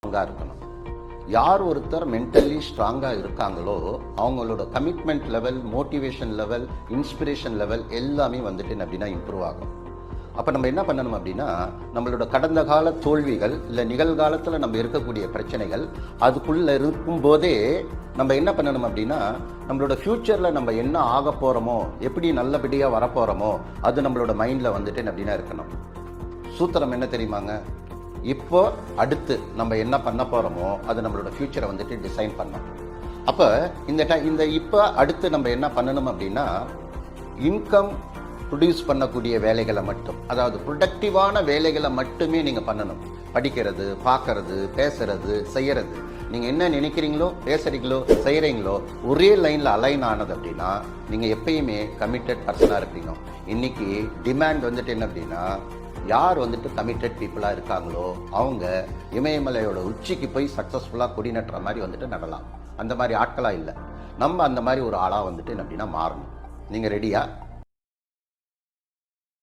ஸ்ட்ராங்காக இருக்கணும். யார் ஒருத்தர் மென்டலி ஸ்ட்ராங்காக இருக்காங்களோ அவங்களோட commitment level, motivation level, inspiration level எல்லாமே வந்துட்டு அப்படின்னா இம்ப்ரூவ் ஆகும். அப்போ நம்ம என்ன பண்ணணும் அப்படின்னா, நம்மளோட கடந்த கால தோல்விகள் இல்லை நிகழ்காலத்தில் நம்ம இருக்கக்கூடிய பிரச்சனைகள் அதுக்குள்ளே இருக்கும்போதே நம்ம என்ன பண்ணணும் அப்படின்னா, நம்மளோட ஃப்யூச்சரில் நம்ம என்ன ஆக போகிறோமோ, எப்படி நல்லபடியாக வரப்போகிறோமோ அது நம்மளோட மைண்டில் வந்துட்டு அப்படின்னா இருக்கணும். சூத்திரம் என்ன தெரியுமாங்க? இப்போ அடுத்து நம்ம என்ன பண்ண போகிறோமோ அது நம்மளோட ஃப்யூச்சரை வந்துட்டு டிசைன் பண்ணோம். அப்போ இந்த இப்போ அடுத்து நம்ம என்ன பண்ணணும் அப்படின்னா, இன்கம் ப்ரொடியூஸ் பண்ணக்கூடிய வேலைகளை மட்டும், அதாவது ப்ரொடக்டிவான வேலைகளை மட்டுமே நீங்கள் பண்ணணும். படிக்கிறது, பார்க்கறது, பேசுறது, செய்யறது, நீங்கள் என்ன நினைக்கிறீங்களோ, பேசுறீங்களோ, செய்கிறீங்களோ ஒரே லைனில் அலைன் ஆனது அப்படின்னா நீங்கள் எப்பயுமே கமிட்டட் பர்சனாக இருப்பீங்க. இன்னைக்கு டிமாண்ட் வந்துட்டு என்ன அப்படின்னா, யார் வந்துட்டு கமிட்டட் பீப்புளாக இருக்காங்களோ அவங்க இமயமலையோட உச்சிக்கு போய் சக்ஸஸ்ஃபுல்லாக கொடி நட்டுற மாதிரி வந்துட்டு நடலாம். அந்த மாதிரி ஆட்களாக இல்லை. நம்ம அந்த மாதிரி ஒரு ஆளாக வந்துட்டு அப்படின்னா மாறணும். நீங்கள் ரெடியா?